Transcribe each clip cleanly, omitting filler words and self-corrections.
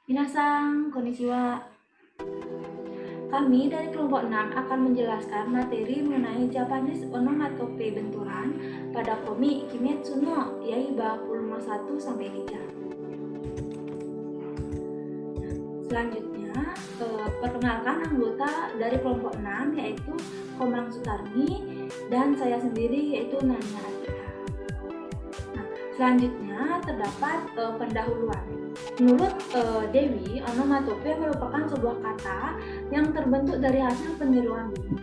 Minasan, konnichiwa. Kami dari kelompok 6 akan menjelaskan materi mengenai Japanese onomatope benturan pada komik Kimetsu no Yaiba volume 1 sampai 3. Selanjutnya, perkenalkan anggota dari kelompok 6 yaitu Komang Sutarni dan saya sendiri yaitu Nania Atika. Selanjutnya terdapat pendahuluan. Menurut Dewi, onomatope merupakan sebuah kata yang terbentuk dari hasil peniruan bunyi.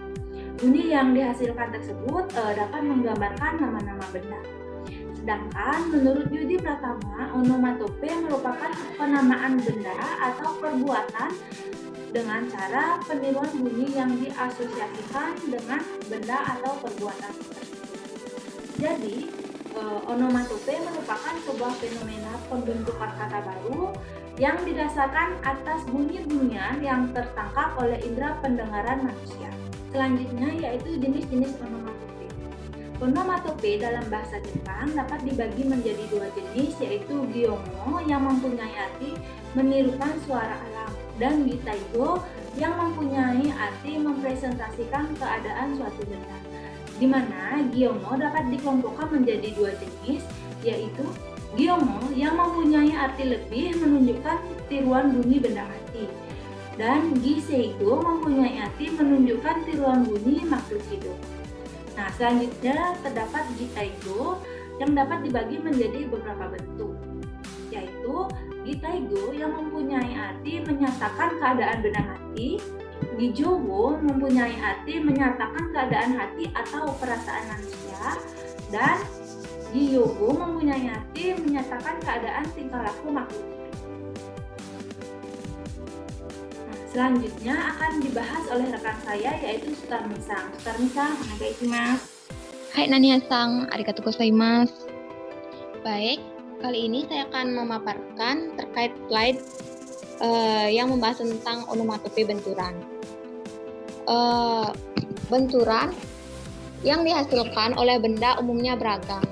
Bunyi yang dihasilkan tersebut dapat menggambarkan nama-nama benda. Sedangkan menurut Yudi Pratama, onomatope merupakan penamaan benda atau perbuatan dengan cara peniruan bunyi yang diasosiasikan dengan benda atau perbuatan tersebut. Jadi, onomatope merupakan sebuah fenomena pembentukan kata baru yang didasarkan atas bunyi-bunyian yang tertangkap oleh indera pendengaran manusia. Selanjutnya yaitu jenis-jenis onomatope. Onomatope dalam bahasa Jepang dapat dibagi menjadi dua jenis, yaitu gyomo yang mempunyai arti menirukan suara alam dan gitaigo yang mempunyai arti mempresentasikan keadaan suatu benda, di mana gyomo dapat dikelompokkan menjadi dua jenis, yaitu gyomo yang mempunyai arti lebih menunjukkan tiruan bunyi benda mati, dan giseigo mempunyai arti menunjukkan tiruan bunyi makhluk hidup. Nah, selanjutnya terdapat gitaigo yang dapat dibagi menjadi beberapa bentuk, yaitu gitaigo yang mempunyai arti menyatakan keadaan benda mati, gijogo mempunyai arti menyatakan keadaan hati atau perasaan manusia, dan giyogo mempunyai arti menyatakan keadaan tingkah laku makhluk. Selanjutnya akan dibahas oleh rekan saya yaitu Sutarmi-san. Sutarmi-san, onegaishimasu. Hai Nania-san, arigatou gozaimasu. Baik, kali ini saya akan memaparkan terkait slide yang membahas tentang onomatope benturan. Benturan yang dihasilkan oleh benda umumnya beragam,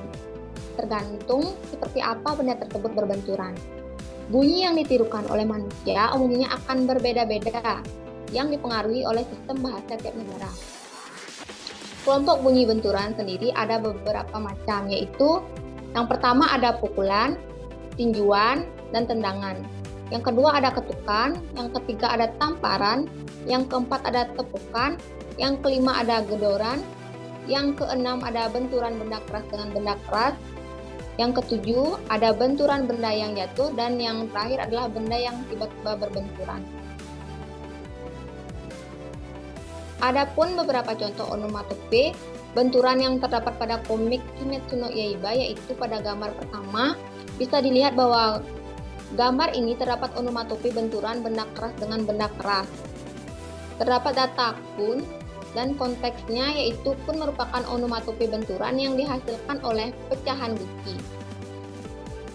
tergantung seperti apa benda tersebut berbenturan. Bunyi yang ditirukan oleh manusia umumnya akan berbeda-beda, yang dipengaruhi oleh sistem bahasa tiap negara. Kelompok bunyi benturan sendiri ada beberapa macam, yaitu yang pertama ada pukulan, tinjuan, dan tendangan. Yang kedua ada ketukan, yang ketiga ada tamparan, yang keempat ada tepukan, yang kelima ada gedoran, yang keenam ada benturan benda keras dengan benda keras, yang ketujuh ada benturan benda yang jatuh, dan yang terakhir adalah benda yang tiba-tiba berbenturan. Adapun beberapa contoh onomatope benturan yang terdapat pada komik Kimetsu no Yaiba, yaitu pada gambar pertama bisa dilihat bahwa gambar ini terdapat onomatope benturan benda keras dengan benda keras. Terdapat data kun dan konteksnya, yaitu kun merupakan onomatope benturan yang dihasilkan oleh pecahan guci,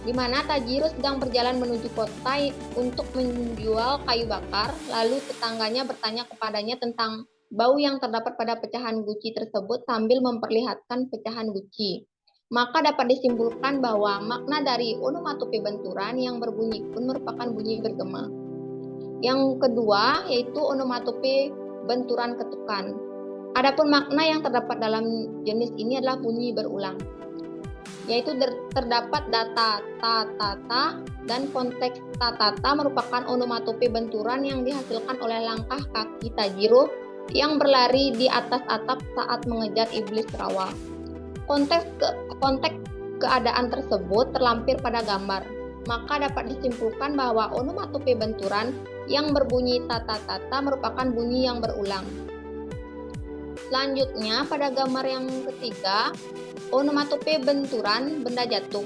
di mana Tajiro sedang berjalan menuju kota untuk menjual kayu bakar, lalu tetangganya bertanya kepadanya tentang bau yang terdapat pada pecahan guci tersebut sambil memperlihatkan pecahan guci. Maka dapat disimpulkan bahwa makna dari onomatope benturan yang berbunyi kun merupakan bunyi bergema. Yang kedua yaitu onomatope benturan ketukan. Adapun makna yang terdapat dalam jenis ini adalah bunyi berulang, yaitu terdapat data ta-ta-ta dan konteks ta-ta-ta merupakan onomatope benturan yang dihasilkan oleh langkah kaki Tajiro yang berlari di atas atap saat mengejar iblis rawa. Konteks keadaan tersebut terlampir pada gambar, maka dapat disimpulkan bahwa onomatope benturan yang berbunyi ta-ta-ta merupakan bunyi yang berulang. Selanjutnya pada gambar yang ketiga, onomatope benturan benda jatuh.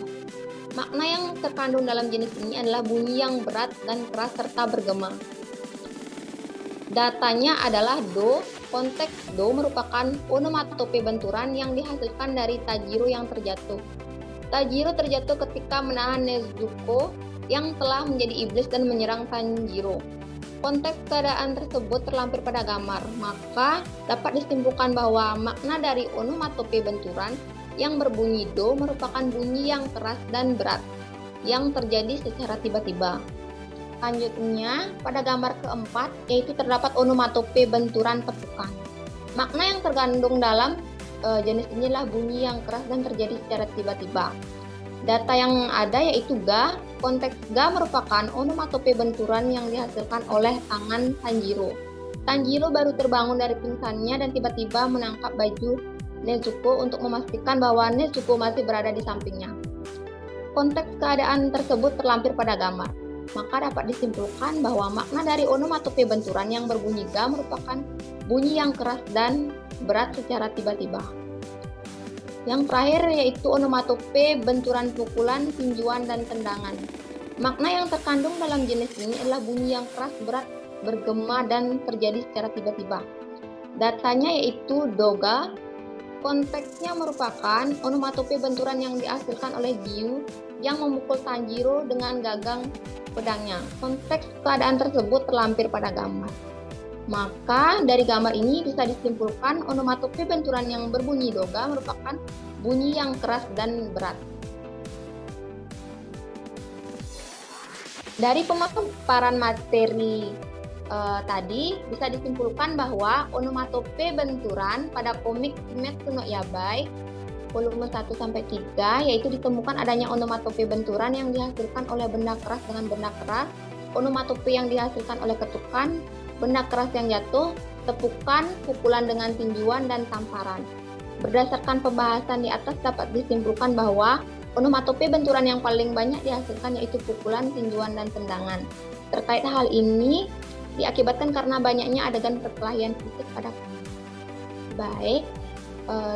Makna yang terkandung dalam jenis ini adalah bunyi yang berat dan keras serta bergema. Datanya adalah do. Konteks do merupakan onomatope benturan yang dihasilkan dari Tajiro yang terjatuh. Tajiro terjatuh ketika menahan Nezuko yang telah menjadi iblis dan menyerang Tanjiro. Konteks keadaan tersebut terlampir pada gambar, maka dapat disimpulkan bahwa makna dari onomatope benturan yang berbunyi do merupakan bunyi yang keras dan berat yang terjadi secara tiba-tiba. Selanjutnya, pada gambar keempat, yaitu terdapat onomatope benturan tepukan. Makna yang terkandung dalam jenis inilah bunyi yang keras dan terjadi secara tiba-tiba. Data yang ada yaitu ga. Konteks ga merupakan onomatope benturan yang dihasilkan oleh tangan Tanjiro. Tanjiro baru terbangun dari pingsannya dan tiba-tiba menangkap baju Nezuko untuk memastikan bahwa Nezuko masih berada di sampingnya. Konteks keadaan tersebut terlampir pada gambar. Maka dapat disimpulkan bahwa makna dari onomatope benturan yang berbunyi ga merupakan bunyi yang keras dan berat secara tiba-tiba. Yang terakhir yaitu onomatope benturan pukulan, tinjuan, dan tendangan. Makna yang terkandung dalam jenis ini adalah bunyi yang keras, berat, bergema, dan terjadi secara tiba-tiba. Datanya yaitu doga. Konteksnya merupakan onomatope benturan yang dihasilkan oleh Giyu yang memukul Tanjiro dengan gagang pedangnya. Konteks keadaan tersebut terlampir pada gambar. Maka dari gambar ini bisa disimpulkan onomatope benturan yang berbunyi doga merupakan bunyi yang keras dan berat. Dari pemaparan materi tadi bisa disimpulkan bahwa onomatope benturan pada komik Kimetsu no Yaiba volume 1 sampai 3 yaitu ditemukan adanya onomatope benturan yang dihasilkan oleh benda keras dengan benda keras, onomatope yang dihasilkan oleh ketukan, benda keras yang jatuh, tepukan, pukulan dengan tinjuan, dan tamparan. Berdasarkan pembahasan di atas dapat disimpulkan bahwa onomatope benturan yang paling banyak dihasilkan yaitu pukulan, tinjuan, dan tendangan. Terkait hal ini diakibatkan karena banyaknya adegan perkelahian fisik pada komik. Baik,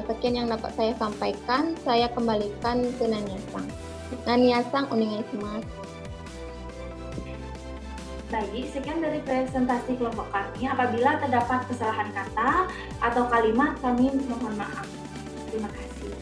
sekian yang dapat saya sampaikan. Saya kembalikan ke Nanya-san. Nanya-san, onegaishimasu. Baik, sekian dari presentasi kelompok kami. Apabila terdapat kesalahan kata atau kalimat, kami mohon maaf. Terima kasih.